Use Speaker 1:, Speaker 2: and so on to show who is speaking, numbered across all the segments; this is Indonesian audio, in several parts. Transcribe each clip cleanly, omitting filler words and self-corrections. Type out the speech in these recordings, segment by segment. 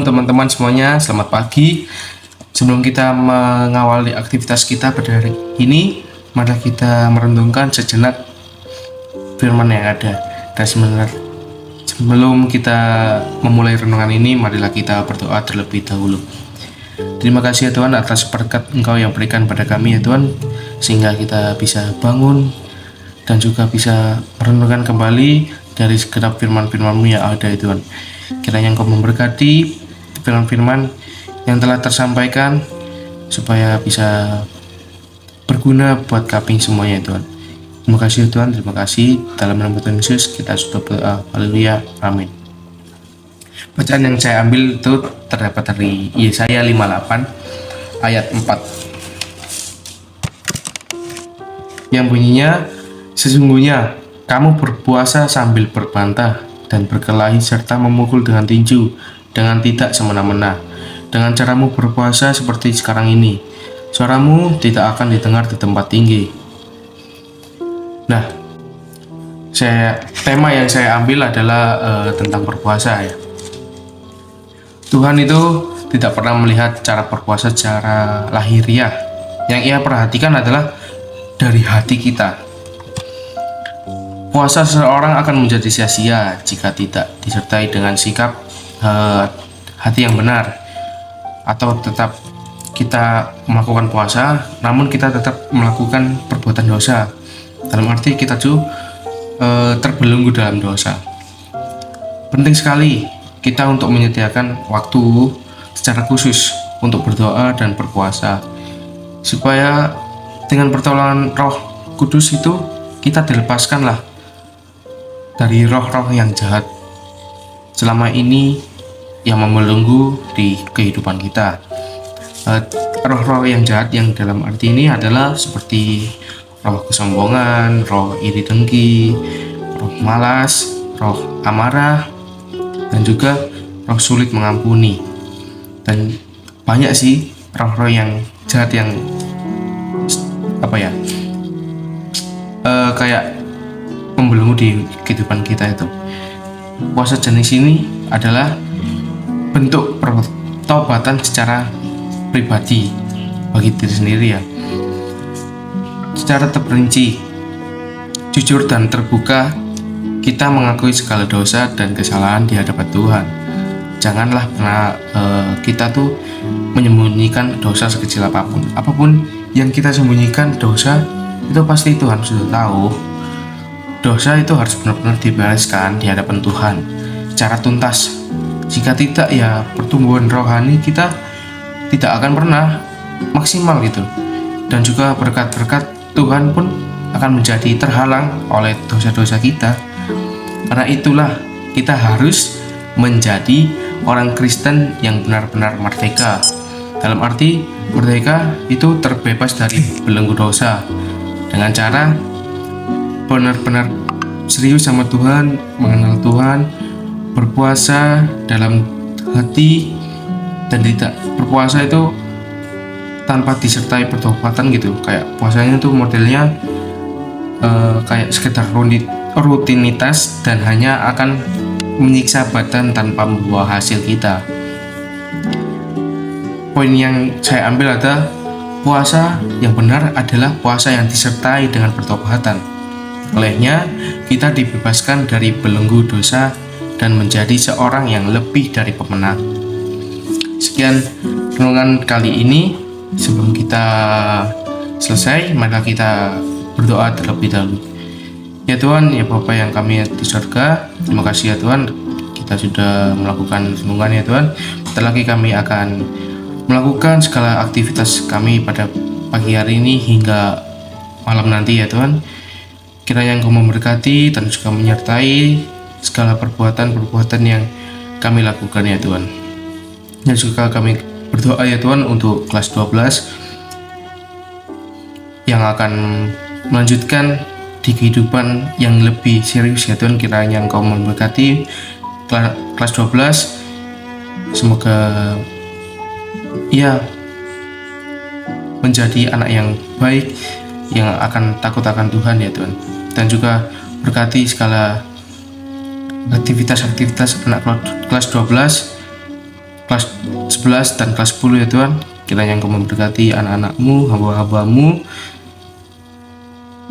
Speaker 1: teman-teman semuanya, selamat pagi. Sebelum kita mengawali aktivitas kita pada hari ini, mari kita merenungkan sejenak firman yang ada. Dan sebelum kita memulai renungan ini, marilah kita berdoa terlebih dahulu. Terima kasih ya Tuhan atas berkat Engkau yang berikan pada kami ya Tuhan, sehingga kita bisa bangun dan juga bisa merenungkan kembali dari segenap firman-firman-Mu yang ada ya Tuhan. Kiranya Engkau memberkati firman-firman yang telah tersampaikan supaya bisa berguna buat kami semuanya Tuhan. Terima kasih Tuhan, terima kasih. Dalam nama Tuhan Yesus kita sudah berdoa. Haleluya, amin. Bacaan yang saya ambil itu terdapat dari Yesaya 58 ayat 4 yang bunyinya, sesungguhnya kamu berpuasa sambil berbantah dan berkelahi serta memukul dengan tinju dengan tidak semena-mena. Dengan caramu berpuasa seperti sekarang ini, suaramu tidak akan didengar di tempat tinggi. Nah, tema yang saya ambil adalah tentang berpuasa ya. Tuhan itu tidak pernah melihat cara berpuasa secara lahiriah. Yang Ia perhatikan adalah dari hati kita. Puasa seseorang akan menjadi sia-sia jika tidak disertai dengan sikap hati yang benar, atau tetap kita melakukan puasa namun kita tetap melakukan perbuatan dosa, dalam arti kita tuh terbelenggu dalam dosa. Penting sekali kita untuk menyediakan waktu secara khusus untuk berdoa dan berpuasa, supaya dengan pertolongan Roh Kudus itu kita dilepaskanlah dari roh-roh yang jahat selama ini yang membelenggu di kehidupan kita. Roh-roh yang jahat yang dalam arti ini adalah seperti roh kesombongan, roh iri dengki, roh malas, roh amarah, dan juga roh sulit mengampuni. Dan banyak sih roh-roh yang jahat yang kayak membelenggu di kehidupan kita itu. Puasa jenis ini adalah bentuk pertobatan secara pribadi bagi diri sendiri ya. Secara terperinci, jujur dan terbuka, kita mengakui segala dosa dan kesalahan di hadapan Tuhan. Janganlah pernah kita tuh menyembunyikan dosa sekecil apapun. Apapun yang kita sembunyikan dosa, itu pasti Tuhan sudah tahu. Dosa itu harus benar-benar dibereskan di hadapan Tuhan secara tuntas. Jika tidak ya pertumbuhan rohani kita tidak akan pernah maksimal gitu. Dan juga berkat-berkat Tuhan pun akan menjadi terhalang oleh dosa-dosa kita. Karena itulah kita harus menjadi orang Kristen yang benar-benar merdeka. Dalam arti merdeka itu terbebas dari belenggu dosa, dengan cara benar-benar serius sama Tuhan, mengenal Tuhan, berpuasa dalam hati, dan tidak berpuasa itu tanpa disertai pertobatan gitu. Kayak puasanya tuh modelnya kayak sekedar rutinitas dan hanya akan menyiksa badan tanpa membawa hasil kita. Poin yang saya ambil adalah puasa yang benar adalah puasa yang disertai dengan pertobatan. Olehnya kita dibebaskan dari belenggu dosa dan menjadi seorang yang lebih dari pemenang. Sekian renungan kali ini. Sebelum kita selesai, mari kita berdoa terlebih dahulu. Ya Tuhan, ya Bapa yang kami di surga, terima kasih ya Tuhan, kita sudah melakukan renungan ya Tuhan. Bentar lagi kami akan melakukan segala aktivitas kami pada pagi hari ini hingga malam nanti ya Tuhan. Kiranya Engkau memberkati dan juga menyertai segala perbuatan-perbuatan yang kami lakukan ya Tuhan. Dan juga kami berdoa ya Tuhan untuk kelas 12 yang akan melanjutkan di kehidupan yang lebih serius ya Tuhan. Kiranya Engkau memberkati kelas 12. Semoga ia menjadi anak yang baik, yang akan takut akan Tuhan ya Tuhan. Dan juga berkati segala aktivitas-aktivitas anak kelas 12 kelas 11 dan kelas 10 ya Tuhan. Kiranya Engkau memberkati anak-anakmu, hamba-hambamu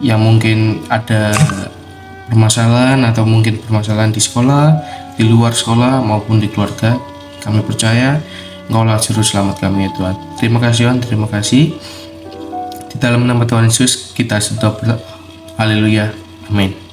Speaker 1: yang mungkin ada permasalahan atau mungkin permasalahan di sekolah, di luar sekolah maupun di keluarga. Kami percaya Engkaulah juru selamat kami ya Tuhan. Terima kasih Tuhan, terima kasih. Di dalam nama Tuhan Yesus kita berdoa. Haleluya. Amin.